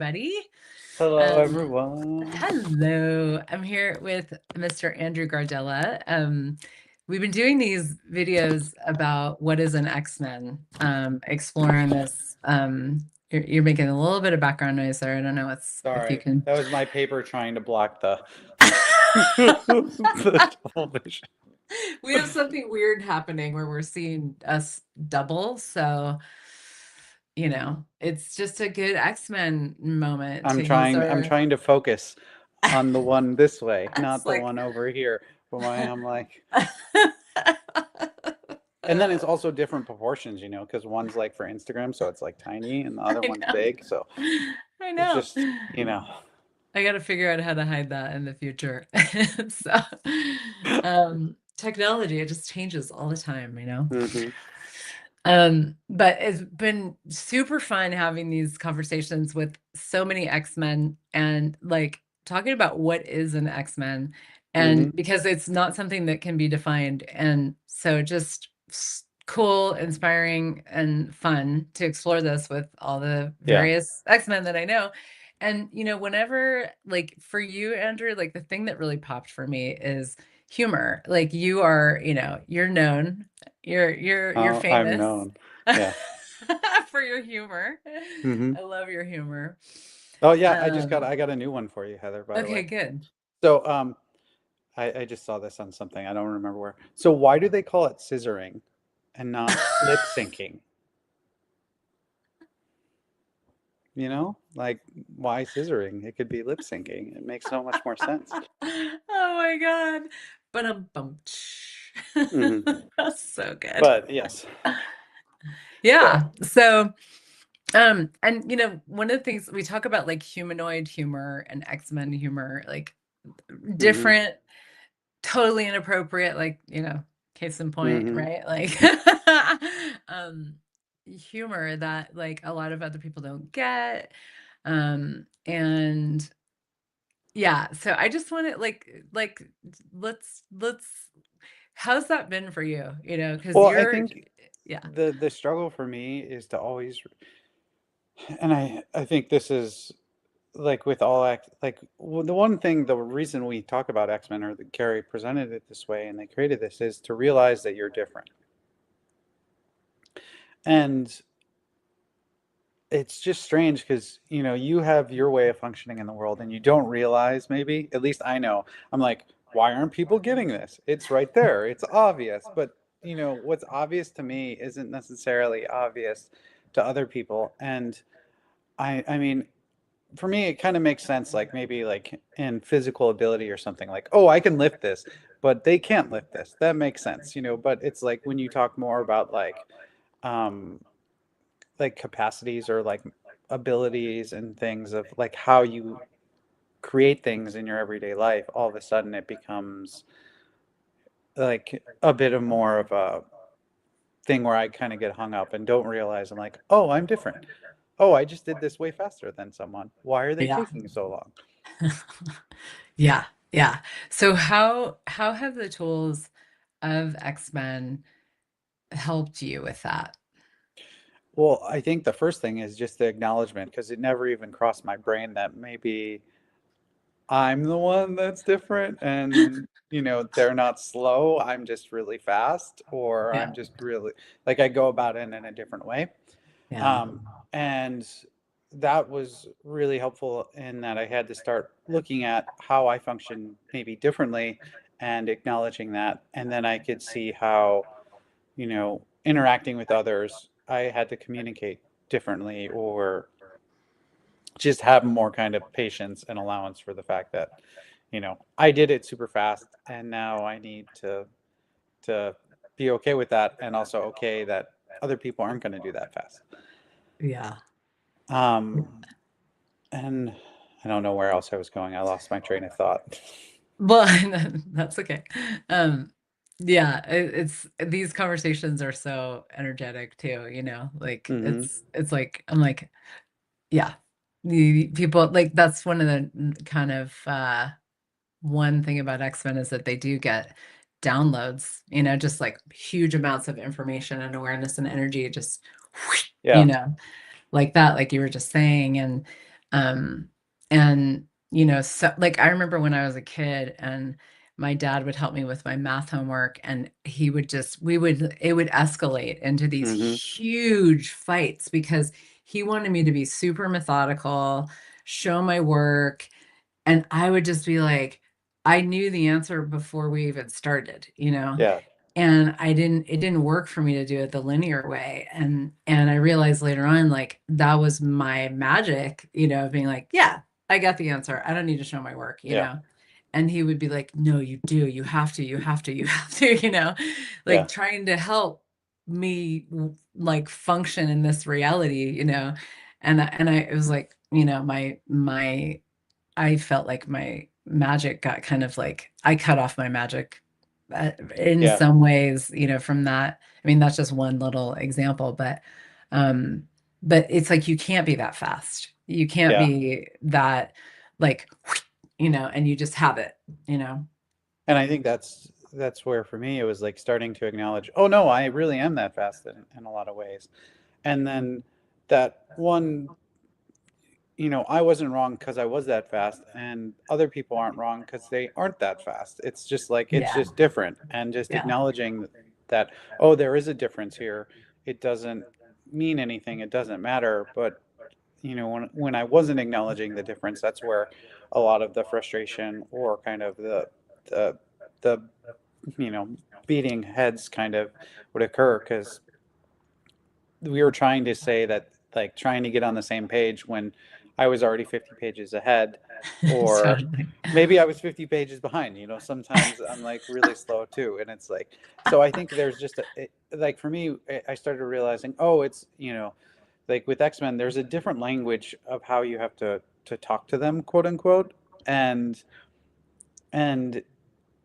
everybody. Hello, Um, everyone. hello, I'm here with Mr. Andrew Gardella. We've been doing these videos about what is an X-Men, exploring this. You're making a little bit of background noise there. I don't know if you Sorry, can. that was my paper trying to block the television. We have something weird happening where we're seeing us double, so it's just a good X-Men moment I'm to use trying. I'm our. trying to focus on the one this way, It's not the like. one over here. But I'm like, and then it's also different proportions, because one's like for Instagram, so it's like tiny, and the other I one's know. big, so I it's know. just. I got to figure out how to hide that in the future. So, technology, it just changes all the time. Hmm. But it's been super fun having these conversations with so many X-Men and like talking about what is an X-Men, and Hmm. because it's not something that can be defined. And so just cool, inspiring, and fun to explore this with all the Yeah. various X-Men that I know. And whenever, like, for you, Andrew, like the thing that really popped for me is humor. Like, you're known, you're Oh, I'm famous known. Yeah. for your humor. Hmm. I love your humor. Oh yeah, Um, I got a new one for you, Heather, by the okay, way. good. So I just saw this on something. I don't remember where. So why do they call it scissoring and not lip syncing? Like why scissoring? It could be lip syncing. It makes so much more sense. Oh my God. But bum. Hmm. That's so good. But yes. Yeah. So. So, and one of the things we talk about, like humanoid humor and X-Men humor, like Hmm. different, totally inappropriate, like, case in point, Hmm. right? Like, um, humor that like a lot of other people don't get. And yeah, so I just want to like let's how's that been for you? Because Well, I you're. think Yeah. the struggle for me is to always, and I think this is like with all act like the one thing, the reason we talk about X-Men, or that Carrie presented it this way and they created this, is to realize that you're different. And it's just strange because you have your way of functioning in the world and you don't realize, maybe, at least I know, I'm like, why aren't people getting this? It's right there, it's obvious. But what's obvious to me isn't necessarily obvious to other people. And I mean, for me it kind of makes sense, like maybe like in physical ability or something, like, oh, I can lift this but they can't lift this. That makes sense. But it's like when you talk more about um like capacities, or like abilities and things, of like how you create things in your everyday life, all of a sudden it becomes like a bit of more of a thing where I kind of get hung up and don't realize, I'm like, oh, I'm different. Oh, I just did this way faster than someone. Why are they Yeah. taking so long? Yeah. Yeah. So how have the tools of X-Men helped you with that? Well, I think the first thing is just the acknowledgement, because it never even crossed my brain that maybe I'm the one that's different, and they're not slow, I'm just really fast, or I'm Yeah. just really, like, I go about it in a different way. Yeah. um and that was really helpful in that I had to start looking at how I function maybe differently and acknowledging that, and then I could see how, interacting with others, I had to communicate differently, or just have more kind of patience and allowance for the fact that I did it super fast, and now I need to be okay with that, and also okay that other people aren't going to do that fast. Yeah. um and I don't know where else I was going. I lost my train of thought. Well, that's okay. Um, yeah, it's these conversations are so energetic too, like Hmm. it's like I'm like, yeah, the people, like, that's one of the kind of one thing about X-Men is that they do get downloads, just like huge amounts of information and awareness and energy, just, you Yeah. know, like that, like you were just saying. And Um, and so like I remember when I was a kid and my dad would help me with my math homework and he would just we would it would escalate into these Hmm. huge fights because he wanted me to be super methodical, show my work, and I would just be like, I knew the answer before we even started, Yeah. and it didn't work for me to do it the linear way. And I realized later on, like, that was my magic, of being like, yeah, I got the answer. I don't need to show my work, Yeah. And he would be like, no, you do, you have to, you have to, you have to, like Yeah. trying to help me like function in this reality, and it was like, my I felt like my magic got kind of like I cut off my magic in Yeah. some ways, from that. I mean, that's just one little example, um, but it's like you can't be that fast. You can't Yeah. be that like, and you just have it, you know. And I think that's where for me it was like starting to acknowledge, oh no, I really am that fast in a lot of ways. And then that one, I wasn't wrong because I was that fast, and other people aren't wrong because they aren't that fast. It's just like it's Yeah, just different, and just yeah, acknowledging that, oh, there is a difference here. It doesn't mean anything. It doesn't matter. But when I wasn't acknowledging the difference, that's where a lot of the frustration or kind of the the you know beating heads kind of would occur because we were trying to say that, like, trying to get on the same page when I was already 50 pages ahead, or totally. maybe I was 50 pages behind. Sometimes I'm like really slow too. And it's like, so I think there's just like for me, I started realizing, oh, it's, like with X-Men, there's a different language of how you have to talk to them, quote unquote. And and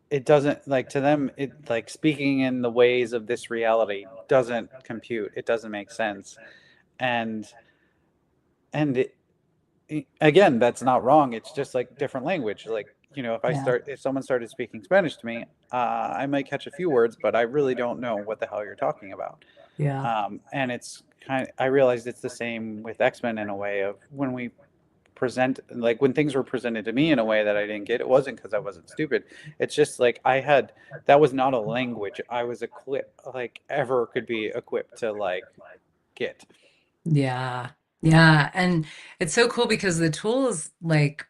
it doesn't, like, to them, it, like, speaking in the ways of this reality doesn't compute. It doesn't make sense. And and again, that's not wrong. It's just like different language. Like, Yeah, if someone started speaking Spanish to me, I might catch a few words, but I really don't know what the hell you're talking about. yeah, And it's I realized it's the same with X-Men in a way of when we present, like when things were presented to me in a way that I didn't get, it wasn't because I wasn't stupid. It's just like that was not a language I was equipped, like, ever could be equipped to, like, get. yeah, yeah. And it's so cool because the tools, like,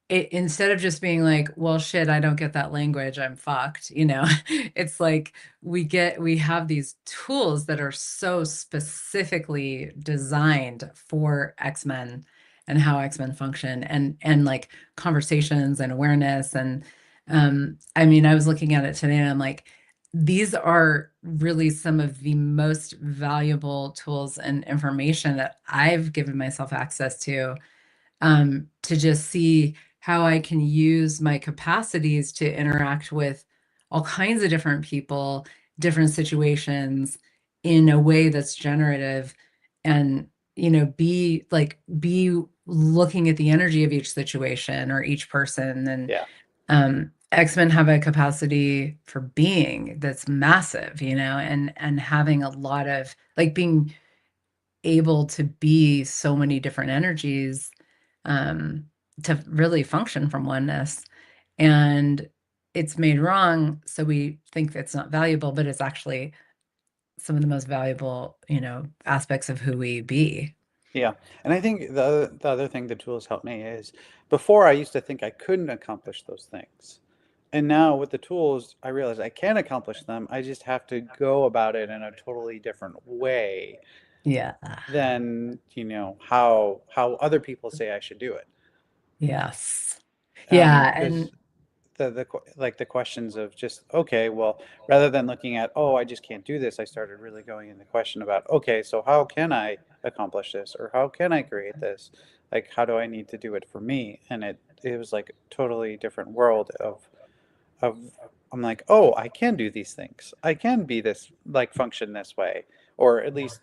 instead of just being like, well, shit, I don't get that language, I'm fucked, it's like we have these tools that are so specifically designed for X-Men and how X-Men function, and like conversations and awareness. And I mean, I was looking at it today and I'm like, these are really some of the most valuable tools and information that I've given myself access to just see how I can use my capacities to interact with all kinds of different people, different situations in a way that's generative, and be looking at the energy of each situation or each person. And Yeah. X-Men have a capacity for being that's massive, and having a lot of like being able to be so many different energies, um, to really function from oneness. And it's made wrong, so we think it's not valuable, but it's actually some of the most valuable, aspects of who we be. Yeah. And I think the other thing the tools help me is, before I used to think I couldn't accomplish those things. And now with the tools, I realize I can accomplish them. I just have to go about it in a totally different way Yeah. than, how other people say I should do it. Yes. Yeah. Because And like the questions of just, okay, well, rather than looking at, oh, I just can't do this, I started really going in the question about, okay, so how can I accomplish this, or how can I create this, like, how do I need to do it for me? And it was like a totally different world of I'm like, oh, I can do these things, I can be this, like, function this way, or at least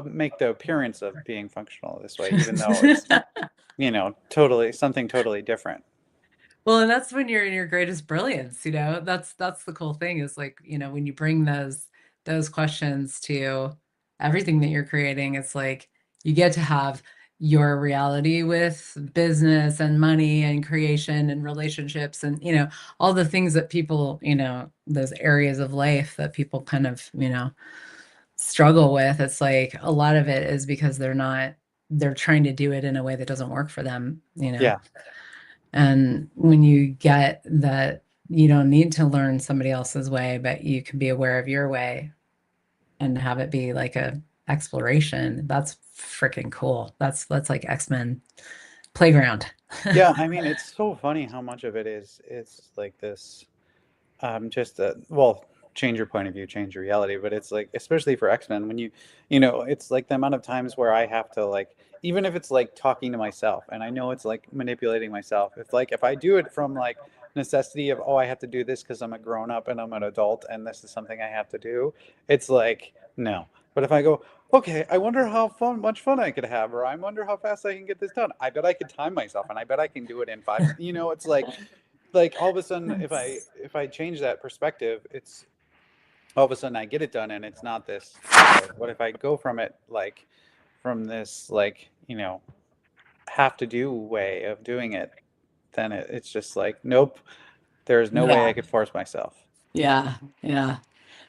make the appearance of being functional this way, even though it's, totally something totally different. well, and that's when you're in your greatest brilliance, That's the cool thing is like, when you bring those questions to everything that you're creating, it's like you get to have your reality with business and money and creation and relationships and, all the things that people, those areas of life that people kind of, struggle with. It's like a lot of it is because they're trying to do it in a way that doesn't work for them. Yeah. And when you get that you don't need to learn somebody else's way, but you can be aware of your way and have it be like a exploration, that's freaking cool. That's like X-Men playground. Yeah, I mean, it's so funny how much of it is it's like this just well, change your point of view, change your reality, but it's like especially for X-Men when it's like the amount of times where I have to like even if it's like talking to myself and I know it's like manipulating myself. It's like if I do it from like necessity of oh, I have to do this because I'm a grown up and I'm an adult and this is something I have to do, it's like no. But if I go, okay, I wonder how much fun I could have, or I wonder how fast I can get this done. I bet I could time myself, and I bet I can do it in 5 minutes. It's like all of a sudden if I change that perspective, it's all of a sudden I get it done and it's not this okay, what if I go from it like from this like have to do way of doing it, then it's just like nope, there's no way Yeah, I could force myself. yeah, yeah.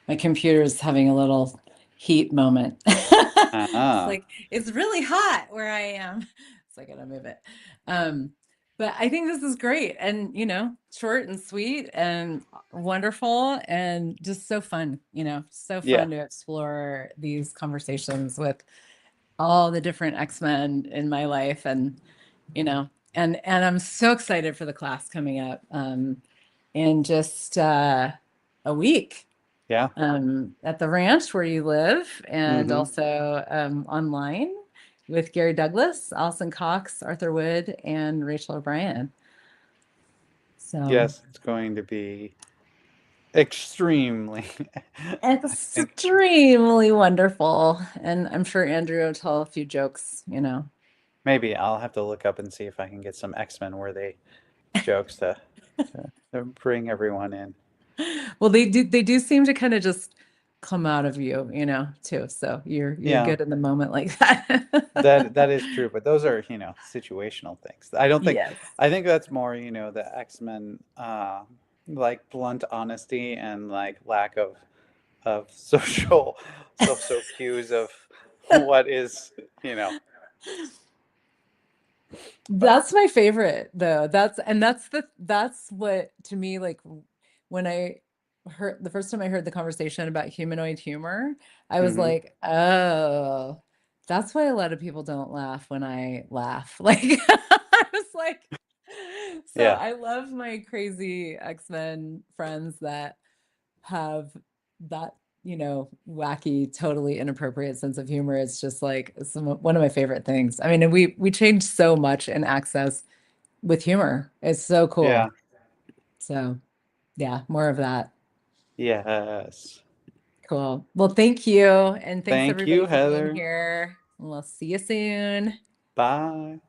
My computer's having a little heat moment. It's Ah, like it's really hot where I am. So I gotta move it. Um, but I think this is great and short and sweet and wonderful and just so fun, so yeah, fun to explore these conversations with all the different X-Men in my life you know, and I'm so excited for the class coming up in just a week yeah. at the ranch where you live, and Mm-hmm. also online with Gary Douglas, Allison Cox, Arthur Wood, and Rachel O'Brien. So Yes, it's going to be extremely I think extremely wonderful. And I'm sure Andrew will tell a few jokes. maybe I'll have to look up and see if I can get some X-Men worthy jokes to bring everyone in. Well, they do seem to kind of just come out of you, too. So you're Yeah, good in the moment like that. that is true, but those are, situational things. I don't think Yes. I think that's more, the X-Men like blunt honesty and like lack of social cues of what is, you know. But That's my favorite though. That's what to me like when I heard the first time I heard the conversation about humanoid humor, I was mhm. like, "Oh, that's why a lot of people don't laugh when I laugh." Like I was like so Yeah. I love my crazy X-Men friends that have that, wacky, totally inappropriate sense of humor. It's just like one of my favorite things. I mean, and we changed so much in Access with humor. It's so Yeah. cool. So yeah, more of that. Yes. Cool. Well, thank you. And thanks Thank everybody you, for being Heather. here. We'll see you soon. Bye.